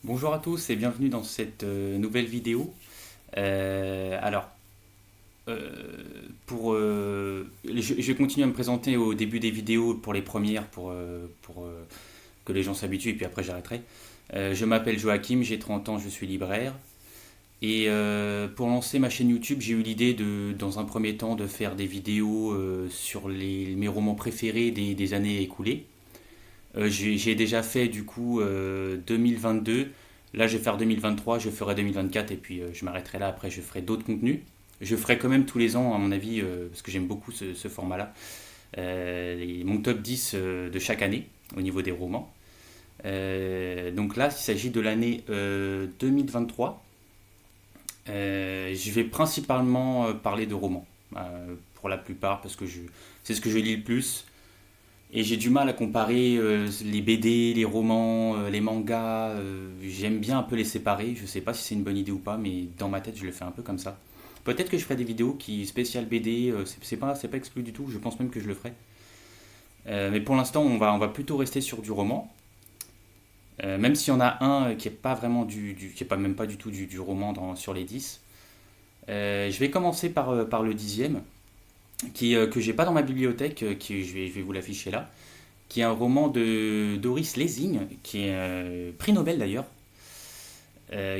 Bonjour à tous et bienvenue dans cette nouvelle vidéo. Alors, euh, je vais continuer à me présenter au début des vidéos pour les premières, pour que les gens s'habituent et puis après j'arrêterai. Je m'appelle Joachim, j'ai 30 ans, je suis libraire. Et pour lancer ma chaîne YouTube, j'ai eu l'idée dans un premier temps, de faire des vidéos sur mes romans préférés des années écoulées. J'ai déjà fait du coup 2022. Là, je vais faire 2023, je ferai 2024 et puis je m'arrêterai là. Après, je ferai d'autres contenus. Je ferai quand même tous les ans, à mon avis, parce que j'aime beaucoup ce format-là, mon top 10 de chaque année au niveau des romans. Donc là, il s'agit de l'année 2023. Je vais principalement parler de romans, pour la plupart, parce que c'est ce que je lis le plus. Et j'ai du mal à comparer les BD, les romans, les mangas. J'aime bien un peu les séparer. Je sais pas si c'est une bonne idée ou pas, mais dans ma tête, je le fais un peu comme ça. Peut-être que je ferai des vidéos qui spéciales BD. C'est pas exclu du tout. Je pense même que je le ferai. Mais pour l'instant, on va plutôt rester sur du roman. Même s'il y en a un qui est pas vraiment qui est pas même pas du tout du roman sur les 10. Je vais commencer par le dixième, que j'ai pas dans ma bibliothèque, je vais vous l'afficher là, qui est un roman de Doris Lessing, qui est prix Nobel d'ailleurs,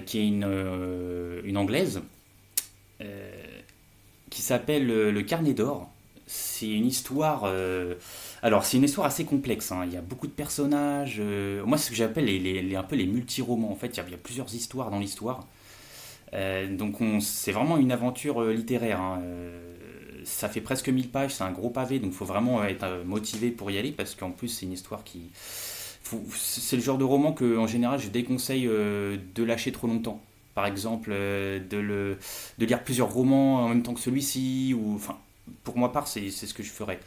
qui est une anglaise, euh, qui s'appelle Le Carnet d'or. C'est une histoire. Alors, c'est une histoire assez complexe, hein. Il y a beaucoup de personnages. Moi, c'est ce que j'appelle un peu les multi-romans. En fait, il y a plusieurs histoires dans l'histoire. Donc, c'est vraiment une aventure littéraire, hein. Ça fait presque 1000 pages, c'est un gros pavé, donc il faut vraiment être motivé pour y aller, parce qu'en plus, c'est une histoire qui, c'est le genre de roman que, en général, je déconseille de lâcher trop longtemps. Par exemple, de lire plusieurs romans en même temps que celui-ci, ou enfin, pour ma part, c'est ce que je ferais.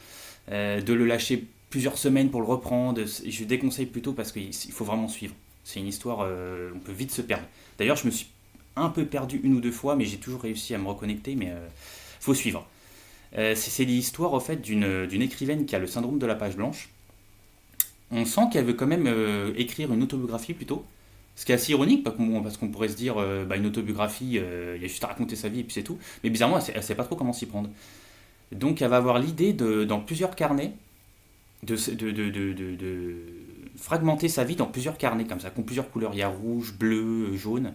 De le lâcher plusieurs semaines pour le reprendre, je déconseille plutôt parce qu'il faut vraiment suivre. C'est une histoire, on peut vite se perdre. D'ailleurs, je me suis un peu perdu une ou deux fois, mais j'ai toujours réussi à me reconnecter, mais faut suivre. C'est l'histoire, en fait, d'une écrivaine qui a le syndrome de la page blanche. On sent qu'elle veut quand même écrire une autobiographie plutôt. Ce qui est assez ironique, parce qu'on pourrait se dire, bah, une autobiographie, il y a juste à raconter sa vie et puis c'est tout. Mais bizarrement, elle sait pas trop comment s'y prendre. Donc elle va avoir l'idée dans plusieurs carnets, de fragmenter sa vie dans plusieurs carnets comme ça, qui ont plusieurs couleurs. Il y a rouge, bleu, jaune.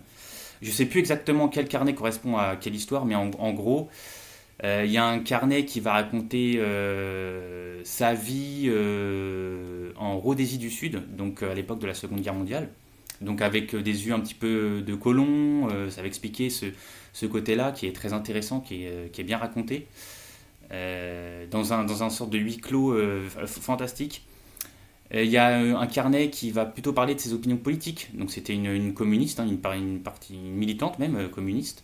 Je sais plus exactement quel carnet correspond à quelle histoire, mais en gros, il y a un carnet qui va raconter sa vie en Rhodésie du Sud, donc à l'époque de la Seconde Guerre mondiale. Donc avec des yeux un petit peu de colon, ça va expliquer ce côté-là qui est très intéressant, qui est bien raconté, dans un sorte de huis clos fantastique. Il y a un carnet qui va plutôt parler de ses opinions politiques. Donc c'était une communiste, hein, une militante même communiste.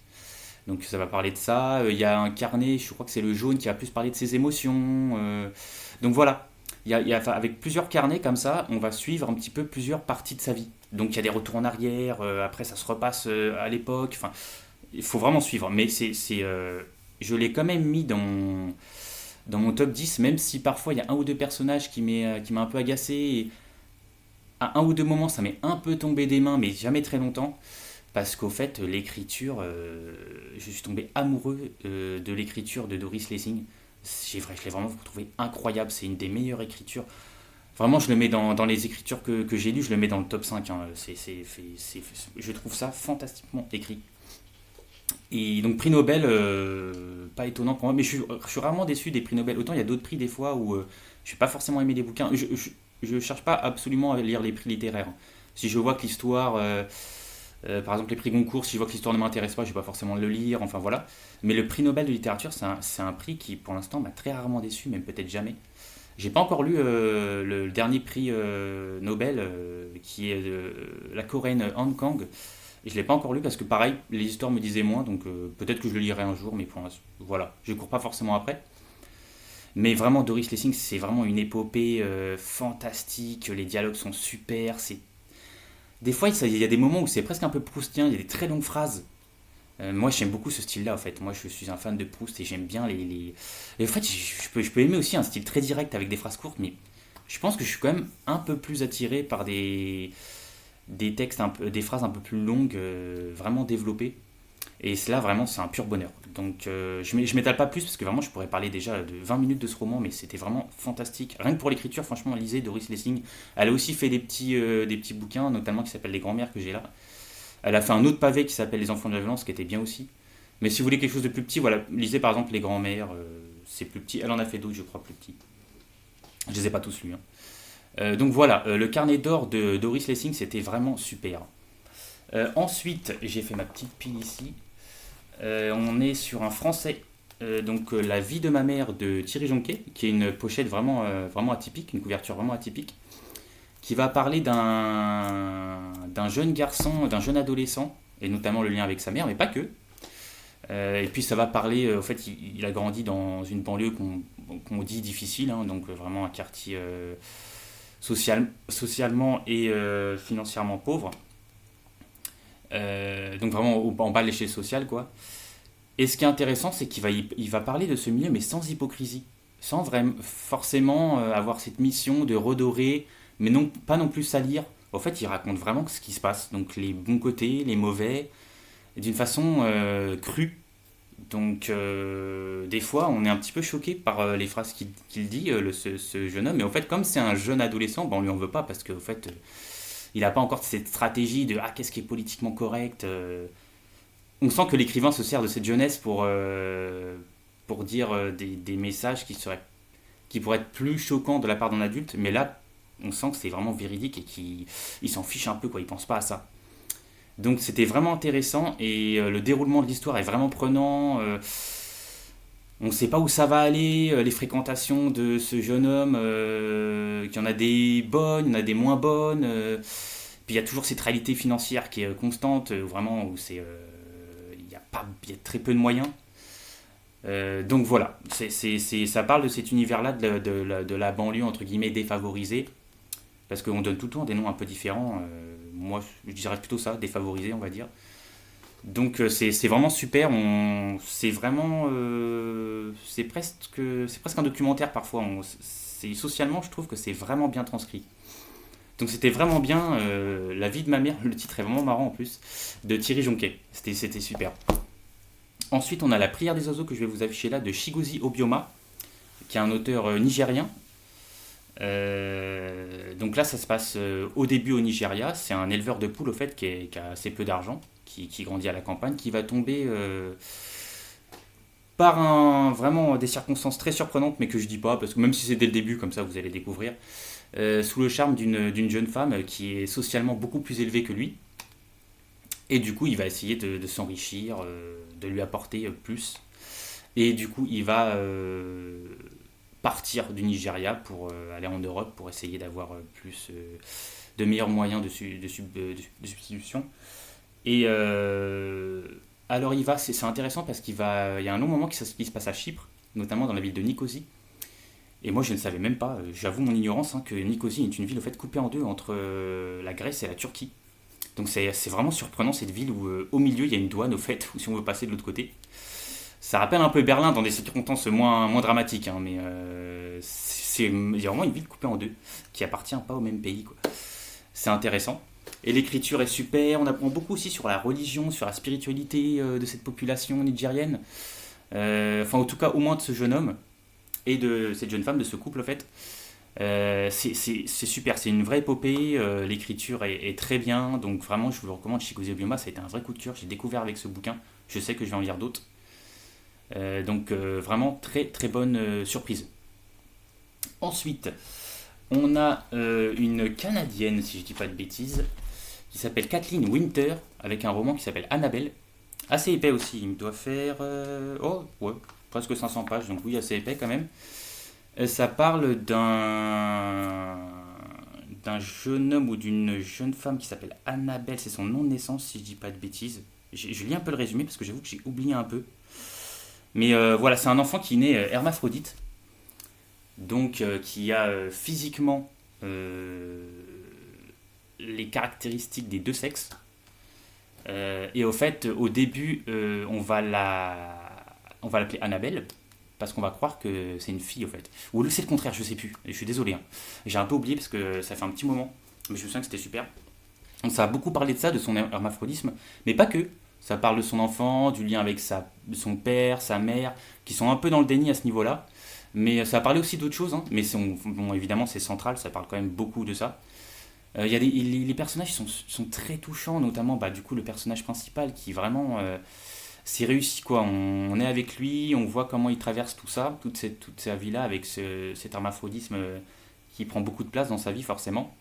Donc ça va parler de ça. Il y a un carnet, je crois que c'est le jaune, qui va plus parler de ses émotions. Donc voilà, enfin, avec plusieurs carnets comme ça, on va suivre un petit peu plusieurs parties de sa vie. Donc il y a des retours en arrière, après ça se repasse à l'époque. Enfin, il faut vraiment suivre. Mais je l'ai quand même mis dans mon top 10, même si parfois il y a un ou deux personnages qui m'a un peu agacé. Et à un ou deux moments, ça m'est un peu tombé des mains, mais jamais très longtemps. Parce qu'au fait, l'écriture, je suis tombé amoureux de l'écriture de Doris Lessing. Je l'ai vraiment trouvé incroyable. C'est une des meilleures écritures. Vraiment, je le mets dans les écritures que j'ai lues, je le mets dans le top 5, hein. Je trouve ça fantastiquement écrit. Et donc, prix Nobel, pas étonnant pour moi. Mais je suis rarement déçu des prix Nobel. Autant il y a d'autres prix des fois où je n'ai pas forcément aimé les bouquins. Je cherche pas absolument à lire les prix littéraires. Si je vois que l'histoire, par exemple, les prix Goncourt, si je vois que l'histoire ne m'intéresse pas, je ne vais pas forcément le lire, enfin voilà. Mais le prix Nobel de littérature, c'est un prix qui, pour l'instant, m'a très rarement déçu, même peut-être jamais. J'ai pas encore lu le dernier prix Nobel, qui est la coréenne Hong Kong. Et je l'ai pas encore lu parce que, pareil, les histoires me disaient moins, donc peut-être que je le lirai un jour, mais pour l'instant, voilà, je cours pas forcément après. Mais vraiment, Doris Lessing, c'est vraiment une épopée fantastique, les dialogues sont super, des fois, il y a des moments où c'est presque un peu proustien, il y a des très longues phrases. Moi, j'aime beaucoup ce style-là, en fait. Moi, je suis un fan de Proust et j'aime bien Et en fait, je peux aimer aussi un style très direct avec des phrases courtes, mais je pense que je suis quand même un peu plus attiré des textes, des phrases un peu plus longues, vraiment développées. Et cela, vraiment, c'est un pur bonheur. Donc, je m'étale pas plus parce que vraiment, je pourrais parler déjà de 20 minutes de ce roman, mais c'était vraiment fantastique. Rien que pour l'écriture, franchement, lisez Doris Lessing. Elle a aussi fait des petits bouquins, notamment qui s'appellent Les Grands-mères que j'ai là. Elle a fait un autre pavé qui s'appelle Les Enfants de la Violence, qui était bien aussi. Mais si vous voulez quelque chose de plus petit, voilà, lisez par exemple Les Grands-mères, c'est plus petit. Elle en a fait d'autres, je crois, plus petits. Je les ai pas tous lus, hein. Donc voilà, le carnet d'or de Doris Lessing, c'était vraiment super. Ensuite, j'ai fait ma petite pile ici. On est sur un français, La vie de ma mère de Thierry Jonquet, qui est une pochette vraiment atypique, une couverture vraiment atypique, qui va parler d'un jeune garçon, d'un jeune adolescent, et notamment le lien avec sa mère, mais pas que. Et puis ça va parler, au fait, il a grandi dans une banlieue qu'on dit difficile, hein, donc vraiment un quartier socialement et financièrement pauvre. Donc vraiment en bas de l'échelle sociale, quoi. Et ce qui est intéressant, c'est il va parler de ce milieu, mais sans hypocrisie, sans vraiment forcément avoir cette mission de redorer, mais non, pas non plus salir. En fait, il raconte vraiment ce qui se passe, donc les bons côtés, les mauvais, d'une façon crue. Donc, des fois, on est un petit peu choqué par les phrases qu'il dit, ce jeune homme. Mais en fait, comme c'est un jeune adolescent, ben, on lui en veut pas parce qu'en fait, il n'a pas encore cette stratégie de qu'est-ce qui est politiquement correct. On sent que l'écrivain se sert de cette jeunesse pour dire des messages qui pourraient être plus choquants de la part d'un adulte. Mais là, on sent que c'est vraiment véridique et qu'il s'en fiche un peu, quoi. Il pense pas à ça. Donc c'était vraiment intéressant et le déroulement de l'histoire est vraiment prenant. On ne sait pas où ça va aller, les fréquentations de ce jeune homme, qu'il y en a des bonnes, il y en a des moins bonnes. Puis il y a toujours cette réalité financière qui est constante, vraiment où il y a très peu de moyens. Donc voilà, ça parle de cet univers-là de la banlieue entre guillemets défavorisée, parce qu'on donne tout le temps des noms un peu différents. Moi, je dirais plutôt ça, défavorisé, on va dire. Donc c'est vraiment super. C'est presque un documentaire parfois. Socialement, je trouve que c'est vraiment bien transcrit. Donc c'était vraiment bien. La vie de ma mère, le titre est vraiment marrant en plus, de Thierry Jonquet. C'était super. Ensuite, on a La prière des oiseaux que je vais vous afficher là de Chigozie Obioma, qui est un auteur nigérien. Donc là, ça se passe au début au Nigeria. C'est un éleveur de poules, au fait, qui a assez peu d'argent, qui grandit à la campagne, qui va tomber par vraiment des circonstances très surprenantes, mais que je dis pas, parce que même si c'est dès le début, comme ça, vous allez découvrir, sous le charme d'une jeune femme qui est socialement beaucoup plus élevée que lui. Et du coup, il va essayer de s'enrichir, de lui apporter plus. Et du coup, il va partir du Nigeria pour aller en Europe pour essayer d'avoir plus de meilleurs moyens de substitution. Et alors c'est intéressant parce il y a un long moment qui se passe à Chypre, notamment dans la ville de Nicosie. Et moi je ne savais même pas, j'avoue mon ignorance, hein, que Nicosie est une ville au fait coupée en deux entre la Grèce et la Turquie. Donc c'est vraiment surprenant cette ville où au milieu il y a une douane au fait, ou si on veut passer de l'autre côté. Ça rappelle un peu Berlin dans des circonstances moins dramatiques, hein, mais il y a vraiment une ville coupée en deux qui appartient pas au même pays, quoi. C'est intéressant. Et l'écriture est super, on apprend beaucoup aussi sur la religion, sur la spiritualité de cette population nigérienne. Enfin, en tout cas, au moins de ce jeune homme et de cette jeune femme, de ce couple, en fait. C'est super, c'est une vraie épopée, l'écriture est très bien, donc vraiment, je vous le recommande. Chigozie Obioma, ça a été un vrai coup de cœur, j'ai découvert avec ce bouquin, je sais que je vais en lire d'autres. Donc, vraiment, très très bonne surprise. Ensuite, on a une Canadienne, si je dis pas de bêtises, qui s'appelle Kathleen Winter, avec un roman qui s'appelle Annabelle. Assez épais aussi, il me doit faire presque 500 pages, donc oui, assez épais quand même. Ça parle d'un jeune homme ou d'une jeune femme qui s'appelle Annabelle, c'est son nom de naissance, si je dis pas de bêtises. Je lis un peu le résumé parce que j'avoue que j'ai oublié un peu. Mais voilà, c'est un enfant qui est né hermaphrodite, donc qui a physiquement les caractéristiques des deux sexes. Et au fait, au début, on va l'appeler Annabelle, parce qu'on va croire que c'est une fille, au fait. Ou c'est le contraire, je sais plus. Je suis désolé, hein. J'ai un peu oublié parce que ça fait un petit moment, mais je me souviens que c'était super. Donc ça a beaucoup parlé de ça, de son hermaphrodisme, mais pas que. Ça parle de son enfant, du lien avec son père, sa mère, qui sont un peu dans le déni à ce niveau-là. Mais ça a parlé aussi d'autres choses, hein. Mais bon, évidemment, c'est central, ça parle quand même beaucoup de ça. Il y a les personnages sont très touchants, notamment bah, du coup le personnage principal qui vraiment c'est réussi quoi. On est avec lui, on voit comment il traverse tout ça, toute sa vie là avec cet hermaphrodisme qui prend beaucoup de place dans sa vie forcément.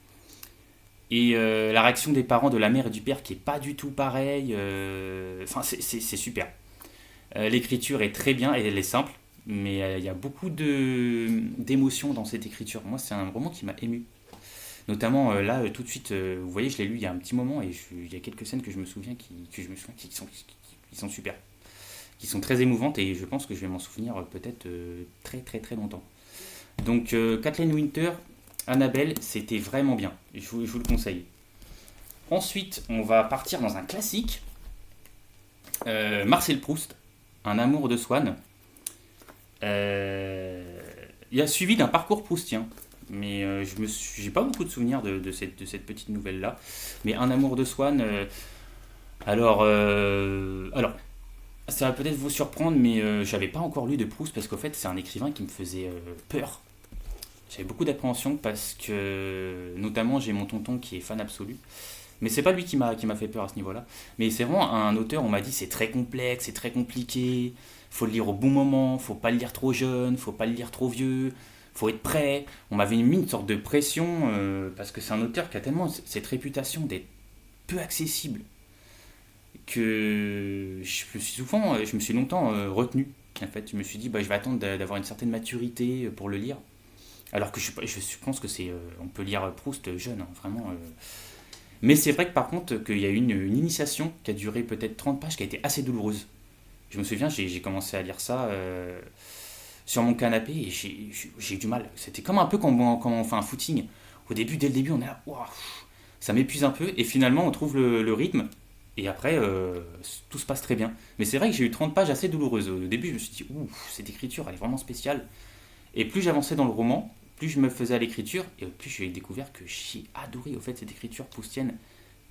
Et la réaction des parents, de la mère et du père qui est pas du tout pareille. Enfin, c'est super. L'écriture est très bien et elle est simple, mais il y a beaucoup d'émotions dans cette écriture. Moi, c'est un roman qui m'a ému. Notamment là, tout de suite, vous voyez, je l'ai lu il y a un petit moment et il y a quelques scènes que je me souviens qui sont super, qui sont très émouvantes et je pense que je vais m'en souvenir peut-être très très très longtemps. Donc Kathleen Winter, Annabelle, c'était vraiment bien. Je vous le conseille. Ensuite, on va partir dans un classique. Marcel Proust, Un amour de Swann. Il a suivi d'un parcours proustien. Mais j'ai pas beaucoup de souvenirs de cette petite nouvelle-là. Mais Un amour de Swann. Alors, ça va peut-être vous surprendre, mais j'avais pas encore lu de Proust parce qu'en fait, c'est un écrivain qui me faisait peur. J'avais beaucoup d'appréhension parce que, notamment, j'ai mon tonton qui est fan absolu. Mais c'est pas lui qui m'a fait peur à ce niveau-là. Mais c'est vraiment un auteur, on m'a dit, c'est très complexe, c'est très compliqué. Faut le lire au bon moment, faut pas le lire trop jeune, faut pas le lire trop vieux, faut être prêt. On m'avait mis une sorte de pression parce que c'est un auteur qui a tellement cette réputation d'être peu accessible que je me suis longtemps retenu. En fait, je me suis dit, bah, je vais attendre d'avoir une certaine maturité pour le lire. Alors que je pense que on peut lire Proust jeune, hein, vraiment. Mais c'est vrai que par contre, qu'il y a eu une initiation qui a duré peut-être 30 pages, qui a été assez douloureuse. Je me souviens, j'ai commencé à lire ça sur mon canapé et j'ai eu du mal. C'était comme un peu quand on fait un footing. Dès le début, on est là, waouh, ça m'épuise un peu et finalement on trouve le rythme et après tout se passe très bien. Mais c'est vrai que j'ai eu 30 pages assez douloureuses. Au début, je me suis dit, ouh, cette écriture, elle est vraiment spéciale. Et plus j'avançais dans le roman, plus je me faisais à l'écriture, et plus j'ai découvert que j'ai adoré au fait cette écriture proustienne.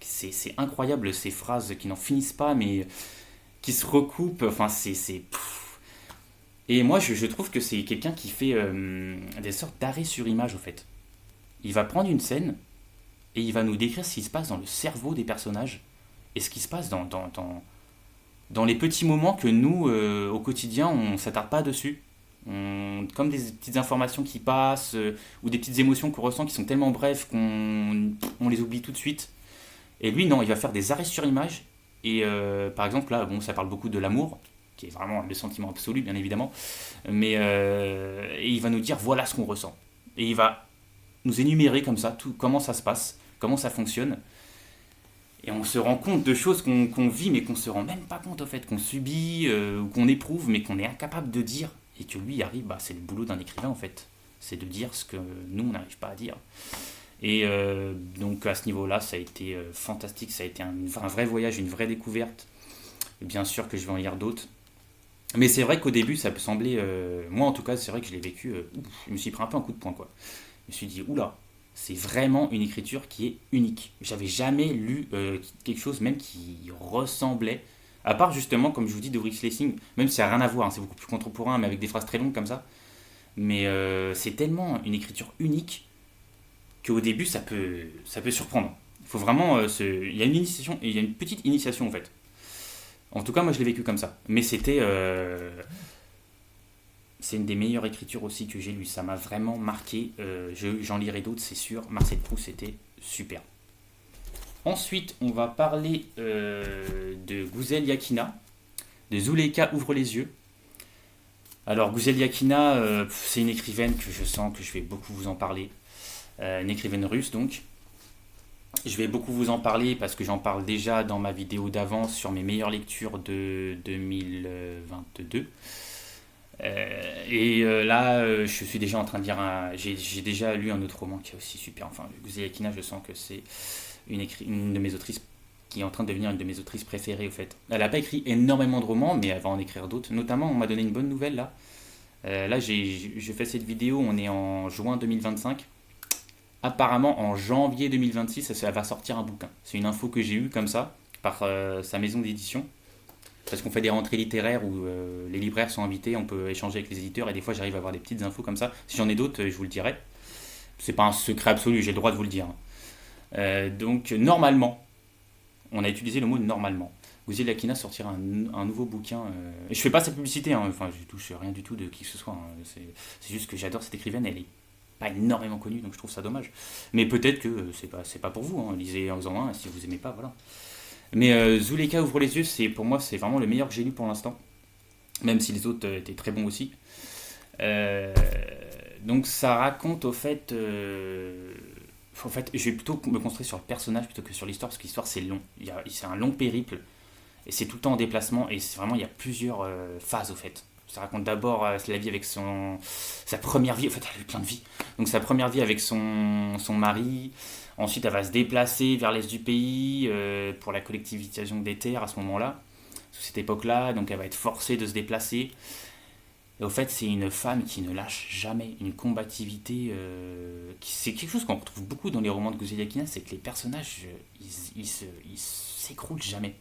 C'est incroyable ces phrases qui n'en finissent pas, mais qui se recoupent. Enfin, Et moi, je trouve que c'est quelqu'un qui fait des sortes d'arrêts sur image, au fait. Il va prendre une scène et il va nous décrire ce qui se passe dans le cerveau des personnages et ce qui se passe dans les petits moments que nous, au quotidien, on ne s'attarde pas dessus. Comme des petites informations qui passent ou des petites émotions qu'on ressent qui sont tellement brèves qu'on les oublie tout de suite. Et lui, non, il va faire des arrêts sur image. Et par exemple, là, bon, ça parle beaucoup de l'amour, qui est vraiment le sentiment absolu, bien évidemment. Mais et il va nous dire voilà ce qu'on ressent. Et il va nous énumérer comme ça tout, comment ça se passe, comment ça fonctionne. Et on se rend compte de choses qu'on vit, mais qu'on se rend même pas compte, au fait, qu'on subit ou qu'on éprouve, mais qu'on est incapable de dire. Et que lui arrive, bah, c'est le boulot d'un écrivain, en fait. C'est de dire ce que nous, on n'arrive pas à dire. Et donc, à ce niveau-là, ça a été fantastique. Ça a été un vrai voyage, une vraie découverte. Et bien sûr que je vais en lire d'autres. Mais c'est vrai qu'au début, ça peut sembler. Moi, en tout cas, c'est vrai que je l'ai vécu. Je me suis pris un peu un coup de poing, quoi. Je me suis dit, oula, c'est vraiment une écriture qui est unique. J'avais jamais lu quelque chose même qui ressemblait, à part justement, comme je vous dis, de Ulrich Lessing, même si ça n'a rien à voir, hein, c'est beaucoup plus contemporain, mais avec des phrases très longues comme ça. Mais c'est tellement une écriture unique qu'au début, ça peut surprendre. Il faut vraiment, il y a une initiation, il y a une petite initiation en fait. En tout cas, moi, je l'ai vécu comme ça. Mais c'est une des meilleures écritures aussi que j'ai lues. Ça m'a vraiment marqué. J'en lirai d'autres, c'est sûr. Marcel Proust, c'était super. Ensuite, on va parler de Gouzel Yakina, de Zuleika Ouvre les yeux. Alors, Gouzel Yakina, c'est une écrivaine que je sens que je vais beaucoup vous en parler. Une écrivaine russe, donc. Je vais beaucoup vous en parler parce que j'en parle déjà dans ma vidéo d'avance sur mes meilleures lectures de 2022. Là, je suis déjà en train de lire j'ai déjà lu un autre roman qui est aussi super. Enfin, Gouzel Yakina, je sens que c'est une de mes autrices qui est en train de devenir une de mes autrices préférées, au fait. Elle n'a pas écrit énormément de romans, mais elle va en écrire d'autres. Notamment, on m'a donné une bonne nouvelle, là. Là, j'ai fait cette vidéo, on est en juin 2025. apparemment en janvier 2026, ça va sortir un bouquin. C'est une info que j'ai eue comme ça, par sa maison d'édition. Parce qu'on fait des rentrées littéraires où les libraires sont invités, on peut échanger avec les éditeurs et des fois j'arrive à avoir des petites infos comme ça. Si j'en ai d'autres, je vous le dirai. C'est pas un secret absolu, j'ai le droit de vous le dire. Donc normalement, on a utilisé le mot normalement. Gouzel Lakina sortira un nouveau bouquin. Je fais pas sa publicité, hein, enfin je touche rien du tout de qui que ce soit. Hein. C'est juste que j'adore cette écrivaine, elle est pas énormément connue, donc je trouve ça dommage. Mais peut-être que c'est pas pour vous, hein. Lisez en faisant un, si vous aimez pas, voilà. Mais Zuleka ouvre les yeux, pour moi c'est vraiment le meilleur que j'ai lu pour l'instant, même si les autres étaient très bons aussi. Euh, donc ça raconte au fait, je vais plutôt me concentrer sur le personnage plutôt que sur l'histoire, parce que l'histoire c'est long. C'est un long périple, et c'est tout le temps en déplacement, et c'est vraiment, il y a plusieurs phases au fait. Ça raconte d'abord la vie avec sa première vie, en fait elle a eu plein de vies. Donc sa première vie avec son mari, ensuite elle va se déplacer vers l'est du pays pour la collectivisation des terres à ce moment-là, sous cette époque-là, donc elle va être forcée de se déplacer. Et au fait, c'est une femme qui ne lâche jamais, une combativité. C'est quelque chose qu'on retrouve beaucoup dans les romans de Gozé Yakina, c'est que les personnages, ils s'écroulent jamais.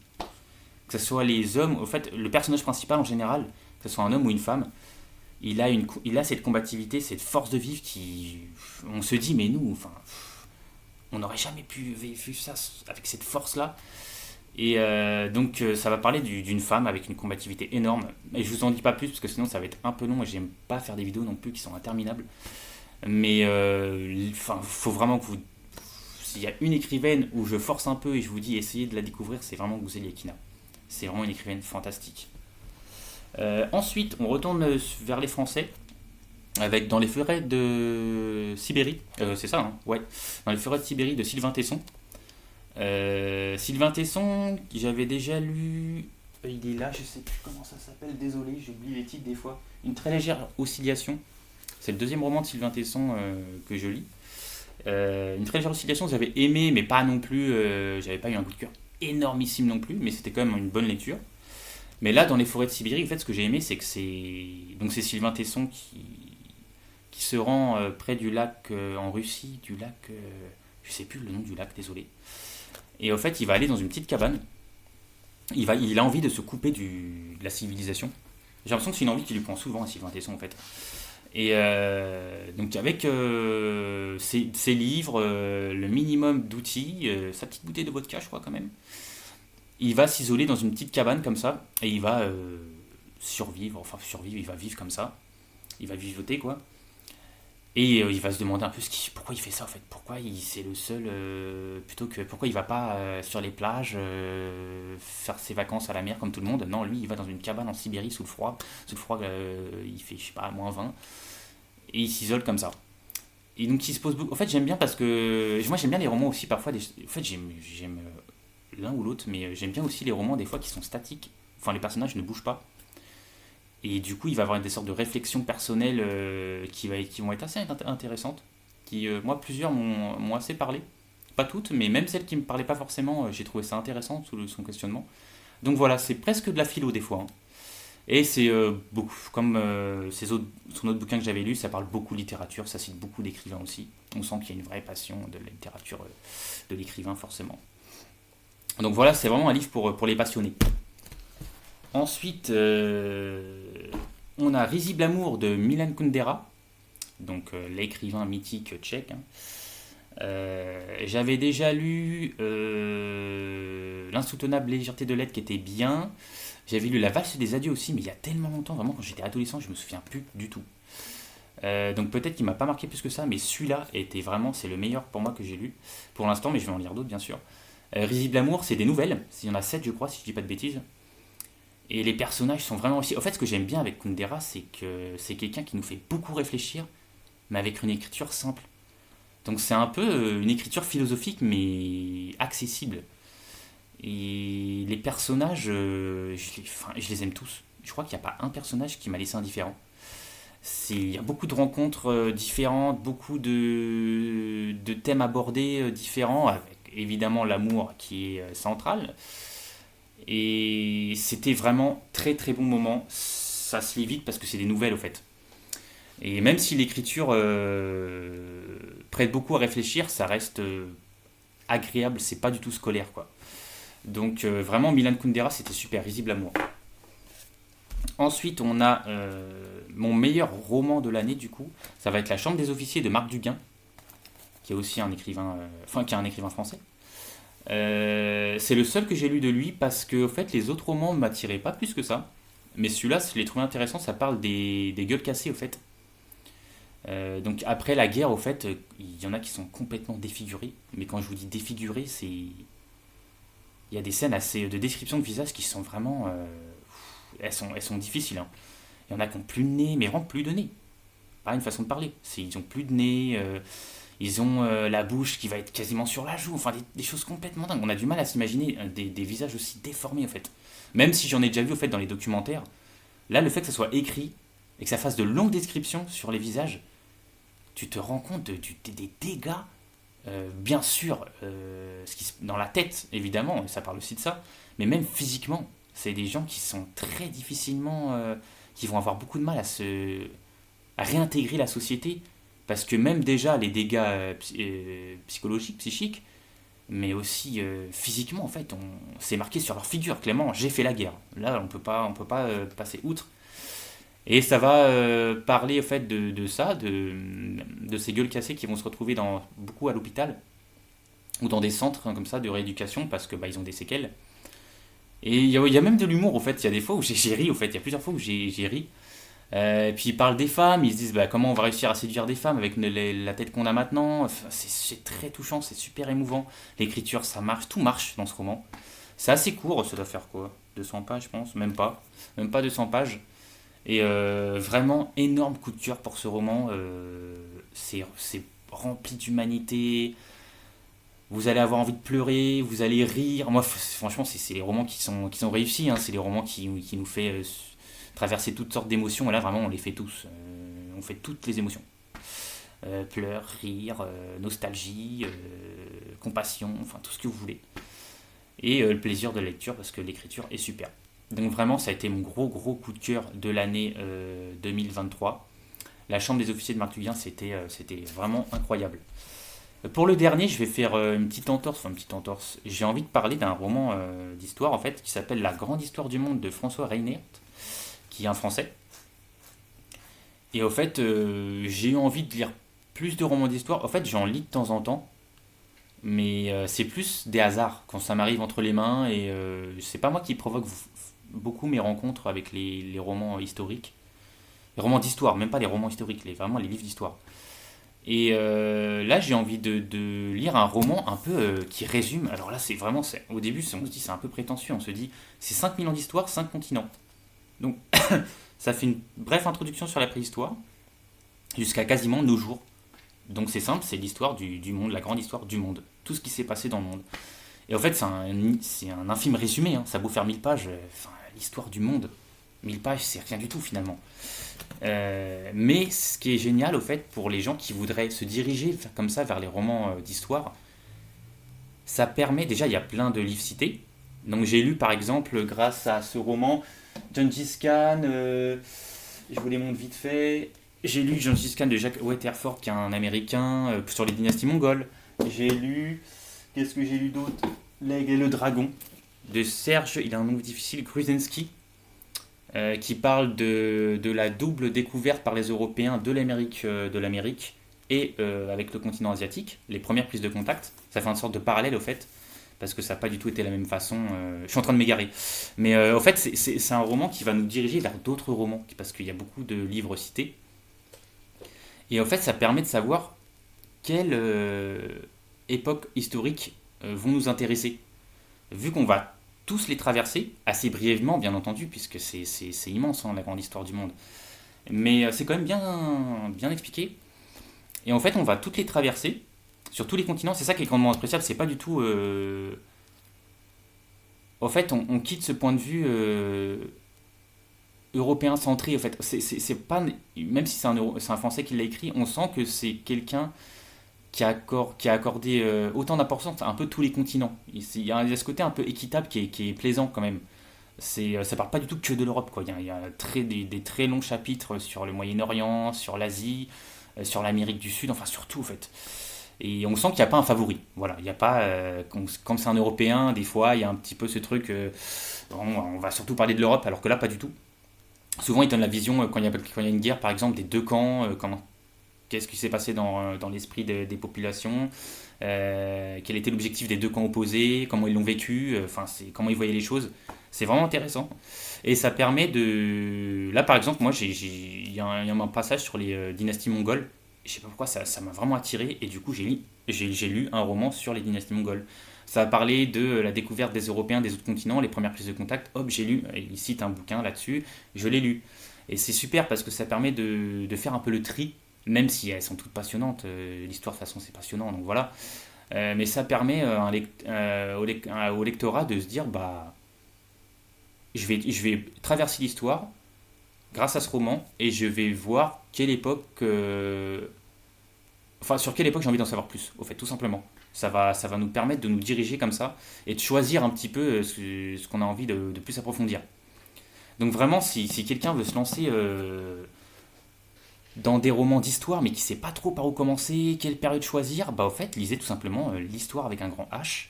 Que ce soit les hommes, au fait, le personnage principal en général, que ce soit un homme ou une femme, il a cette combativité, cette force de vivre qui. On se dit, mais nous, enfin, on n'aurait jamais pu vivre ça avec cette force-là. Et donc ça va parler d'une femme avec une combativité énorme. Et je vous en dis pas plus parce que sinon ça va être un peu long et j'aime pas faire des vidéos non plus qui sont interminables. Mais faut vraiment que vous. S'il y a une écrivaine où je force un peu et je vous dis essayez de la découvrir, c'est vraiment Gouzel Yakina. C'est vraiment une écrivaine fantastique. Ensuite, on retourne vers les Français avec Dans les forêts de Sibérie. C'est ça, hein, ouais. Dans les forêts de Sibérie de Sylvain Tesson. Sylvain Tesson, j'avais déjà lu. Il est là, je sais plus comment ça s'appelle, désolé, j'oublie les titres des fois. Une très légère oscillation. C'est le deuxième roman de Sylvain Tesson que je lis. Une très légère oscillation, j'avais aimé, mais pas non plus. J'avais pas eu un coup de cœur énormissime non plus, mais c'était quand même une bonne lecture. Mais là, dans les forêts de Sibérie, en fait, ce que j'ai aimé, c'est que c'est Sylvain Tesson qui se rend près du lac en Russie, du lac. Je sais plus le nom du lac, désolé. Et au fait, il va aller dans une petite cabane. Il a envie de se couper de la civilisation. J'ai l'impression que c'est une envie qui lui prend souvent à Sylvain Tesson en fait. Et donc avec ses livres, le minimum d'outils, sa petite bouteille de vodka je crois quand même, il va s'isoler dans une petite cabane comme ça et il va survivre, il va vivre comme ça. Il va vivoter quoi. Et il va se demander un peu pourquoi il fait ça en fait, pourquoi c'est le seul, plutôt que pourquoi il va pas sur les plages faire ses vacances à la mer comme tout le monde. Non, lui il va dans une cabane en Sibérie sous le froid il fait je sais pas -20 et il s'isole comme ça. Et donc il se pose beaucoup. En fait j'aime bien parce que moi j'aime bien les romans aussi parfois. En fait j'aime l'un ou l'autre, mais j'aime bien aussi les romans des fois qui sont statiques. Enfin les personnages ne bougent pas. Et du coup, il va avoir des sortes de réflexions personnelles qui vont être assez intéressantes. Moi, plusieurs m'ont assez parlé. Pas toutes, mais même celles qui ne me parlaient pas forcément, j'ai trouvé ça intéressant sous son questionnement. Donc voilà, c'est presque de la philo des fois. Hein. Et c'est beaucoup, comme son autre bouquin que j'avais lu, ça parle beaucoup de littérature, ça cite beaucoup d'écrivains aussi. On sent qu'il y a une vraie passion de la littérature de l'écrivain, forcément. Donc voilà, c'est vraiment un livre pour les passionnés. Ensuite, on a Risible amour de Milan Kundera, donc l'écrivain mythique tchèque. Hein. J'avais déjà lu L'insoutenable légèreté de l'être qui était bien. J'avais lu La valse des adieux aussi, mais il y a tellement longtemps, vraiment quand j'étais adolescent, je me souviens plus du tout. Donc peut-être qu'il m'a pas marqué plus que ça, mais celui-là était vraiment, c'est le meilleur pour moi que j'ai lu pour l'instant, mais je vais en lire d'autres bien sûr. Risible amour, c'est des nouvelles, il y en a 7 je crois, si je dis pas de bêtises. Et les personnages sont vraiment réussis. En fait, ce que j'aime bien avec Kundera, c'est que c'est quelqu'un qui nous fait beaucoup réfléchir, mais avec une écriture simple. Donc c'est un peu une écriture philosophique, mais accessible. Et les personnages, je les aime tous. Je crois qu'il n'y a pas un personnage qui m'a laissé indifférent. Il y a beaucoup de rencontres différentes, beaucoup de thèmes abordés différents, avec évidemment l'amour qui est central. Et c'était vraiment très très bon moment. Ça se lit vite parce que c'est des nouvelles au fait. Et même si l'écriture prête beaucoup à réfléchir, ça reste agréable, c'est pas du tout scolaire, quoi. Donc vraiment, Milan Kundera, c'était super risible à moi. Ensuite, on a mon meilleur roman de l'année, du coup. Ça va être La Chambre des officiers de Marc Duguin, qui est aussi un écrivain, qui est un écrivain français. C'est le seul que j'ai lu de lui parce que, en fait, les autres romans ne m'attiraient pas plus que ça. Mais celui-là, je l'ai trouvé intéressant. Ça parle des gueules cassées, au fait. Donc après la guerre, au fait, il y en a qui sont complètement défigurés. Mais quand je vous dis défigurés, c'est il y a des scènes assez de description de visage qui sont vraiment elles sont difficiles, hein. Il y en a qui ont plus de nez, mais vraiment plus de nez. Pas une façon de parler. Ils ont plus de nez, ils ont la bouche qui va être quasiment sur la joue. Enfin, des choses complètement dingues. On a du mal à s'imaginer des visages aussi déformés, en fait. Même si j'en ai déjà vu, au fait, dans les documentaires. Là, le fait que ça soit écrit et que ça fasse de longues descriptions sur les visages, tu te rends compte des dégâts, bien sûr, dans la tête, évidemment, ça parle aussi de ça, mais même physiquement, c'est des gens qui sont très difficilement, qui vont avoir beaucoup de mal à réintégrer la société, parce que même déjà les dégâts psychologiques, psychiques, mais aussi physiquement, en fait, c'est marqué sur leur figure, clairement, j'ai fait la guerre. Là, on peut pas passer outre. Et ça va parler, en fait, de ça, de ces gueules cassées qui vont se retrouver beaucoup à l'hôpital, ou dans des centres, hein, comme ça, de rééducation, parce que ils ont des séquelles. Et il y a même de l'humour, au fait. Il y a des fois où j'ai ri, au fait. Il y a plusieurs fois où j'ai ri. Et puis ils parlent des femmes, ils se disent comment on va réussir à séduire des femmes avec la tête qu'on a maintenant. Enfin, c'est très touchant, c'est super émouvant. L'écriture, ça marche, tout marche dans ce roman. C'est assez court, ça doit faire quoi, 200 pages, je pense, même pas 200 pages. Et vraiment énorme coup de cœur pour ce roman. C'est rempli d'humanité. Vous allez avoir envie de pleurer, vous allez rire. Moi, franchement, c'est les romans qui sont réussis, hein. C'est les romans qui nous fait traverser toutes sortes d'émotions. Et là, vraiment, on les fait tous. On fait toutes les émotions. Pleurs, rire, nostalgie, compassion, enfin tout ce que vous voulez. Et le plaisir de la lecture parce que l'écriture est super. Donc vraiment, ça a été mon gros gros coup de cœur de l'année 2023. La Chambre des officiers de Marc Duguin, c'était vraiment incroyable. Pour le dernier, je vais faire une petite entorse, enfin une petite entorse. J'ai envie de parler d'un roman d'histoire en fait qui s'appelle La Grande Histoire du Monde de François Reynert, qui est un Français. Et au fait, j'ai eu envie de lire plus de romans d'histoire. En fait, j'en lis de temps en temps, mais c'est plus des hasards quand ça m'arrive entre les mains et c'est pas moi qui provoque beaucoup mes rencontres avec les romans historiques. Les romans d'histoire, même pas les romans historiques, vraiment les livres d'histoire. Et là, j'ai envie de lire un roman un peu qui résume. Alors là, c'est vraiment. Au début, on se dit c'est un peu prétentieux. On se dit c'est 5000 ans d'histoire, 5 continents. Donc, ça fait une brève introduction sur la préhistoire jusqu'à quasiment nos jours. Donc, c'est simple, c'est l'histoire du monde, la grande histoire du monde. Tout ce qui s'est passé dans le monde. Et en fait, c'est un infime résumé. Hein. Ça a beau faire 1000 pages. L'histoire du monde. 1000 pages, c'est rien du tout finalement. Mais ce qui est génial au fait pour les gens qui voudraient se diriger comme ça vers les romans d'histoire, ça permet déjà il y a plein de livres cités. Donc j'ai lu par exemple grâce à ce roman Gengis Khan, je vous les montre vite fait. J'ai lu Gengis Khan de Jack Weterford qui est un américain sur les dynasties mongoles. J'ai lu qu'est-ce que j'ai lu d'autre, L'Aigle et le Dragon de Serge, il a un nom difficile, Gruzensky. Qui parle de la double découverte par les Européens de l'Amérique et avec le continent asiatique, les premières prises de contact. Ça fait une sorte de parallèle au fait, parce que ça n'a pas du tout été la même façon. Je suis en train de m'égarer. Mais au fait, c'est un roman qui va nous diriger vers d'autres romans, parce qu'il y a beaucoup de livres cités. Et en fait, ça permet de savoir quelle époque historique vont nous intéresser. Vu qu'on va tous les traverser, assez brièvement bien entendu, puisque c'est immense, hein, la grande histoire du monde. Mais c'est quand même bien expliqué. Et en fait, on va toutes les traverser, sur tous les continents. C'est ça qui est grandement appréciable, c'est pas du tout... En fait, on quitte ce point de vue européen centré, en fait. C'est pas... Même si c'est un Français qui l'a écrit, on sent que c'est quelqu'un qui a accordé autant d'importance à un peu tous les continents. Il y a ce côté un peu équitable qui est plaisant quand même. Ça parle pas du tout que de l'Europe, quoi. Il y a des très longs chapitres sur le Moyen-Orient, sur l'Asie, sur l'Amérique du Sud, enfin sur tout, en fait. Et on sent qu'il n'y a pas un favori. Voilà, il n'y a pas. Comme c'est un Européen, des fois, il y a un petit peu ce truc. On va surtout parler de l'Europe, alors que là, pas du tout. Souvent, il donne la vision quand il y a une guerre, par exemple, des deux camps, qu'est-ce qui s'est passé dans l'esprit des populations, quel était l'objectif des deux camps opposés, comment ils l'ont vécu, enfin, comment ils voyaient les choses. C'est vraiment intéressant. Et ça permet de. Là, par exemple, moi, il y a un passage sur les dynasties mongoles. Je sais pas pourquoi, ça m'a vraiment attiré. Et du coup, j'ai lu un roman sur les dynasties mongoles. Ça a parlé de la découverte des Européens des autres continents, les premières prises de contact. Hop, j'ai lu. Il cite un bouquin là-dessus. Je l'ai lu. Et c'est super parce que ça permet de faire un peu le tri, même si elles sont toutes passionnantes. L'histoire, de toute façon, c'est passionnant. Donc voilà. Mais ça permet au lectorat de se dire bah, je vais traverser l'histoire grâce à ce roman et je vais voir quelle époque. Enfin, sur quelle époque j'ai envie d'en savoir plus, au fait, tout simplement. Ça va nous permettre de nous diriger comme ça et de choisir un petit peu ce qu'on a envie de plus approfondir. Donc vraiment, si quelqu'un veut se lancer dans des romans d'histoire mais qui sait pas trop par où commencer, quelle période choisir, bah au fait, lisez tout simplement l'histoire avec un grand H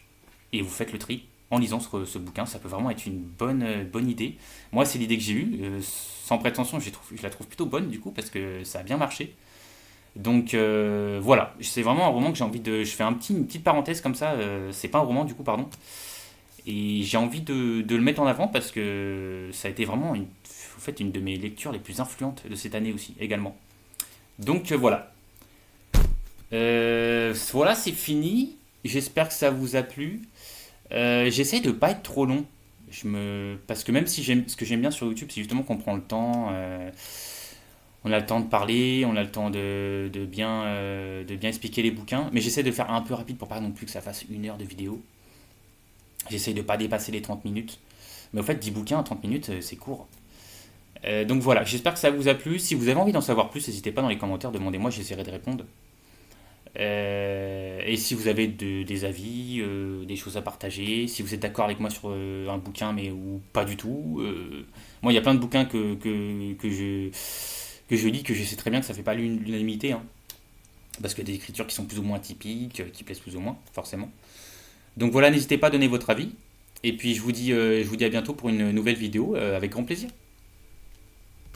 et vous faites le tri en lisant ce bouquin. Ça peut vraiment être une bonne idée. Moi, c'est l'idée que j'ai eue. Sans prétention, je la trouve plutôt bonne du coup parce que ça a bien marché. Donc voilà, c'est vraiment un roman que j'ai envie de. Je fais une petite parenthèse comme ça, c'est pas un roman du coup, pardon. Et j'ai envie de le mettre en avant parce que ça a été vraiment en fait, une de mes lectures les plus influentes de cette année aussi, également. Donc voilà. Voilà, c'est fini. J'espère que ça vous a plu. J'essaye de pas être trop long. Parce que même si ce que j'aime bien sur YouTube, c'est justement qu'on prend le temps. On a le temps de parler, on a le temps de bien expliquer les bouquins. Mais j'essaie de faire un peu rapide pour pas non plus que ça fasse 1 heure de vidéo. J'essaie de pas dépasser les 30 minutes. Mais au fait, 10 bouquins à 30 minutes, c'est court. Donc voilà, j'espère que ça vous a plu. Si vous avez envie d'en savoir plus, n'hésitez pas dans les commentaires, demandez-moi, j'essaierai de répondre. Et si vous avez des avis, des choses à partager, si vous êtes d'accord avec moi sur un bouquin, mais ou pas du tout. Moi, il y a plein de bouquins que je lis, que je sais très bien que ça fait pas l'unanimité, hein, parce qu'il y a des écritures qui sont plus ou moins typiques, qui plaisent plus ou moins, forcément. Donc voilà, n'hésitez pas à donner votre avis. Et puis je vous dis à bientôt pour une nouvelle vidéo, avec grand plaisir.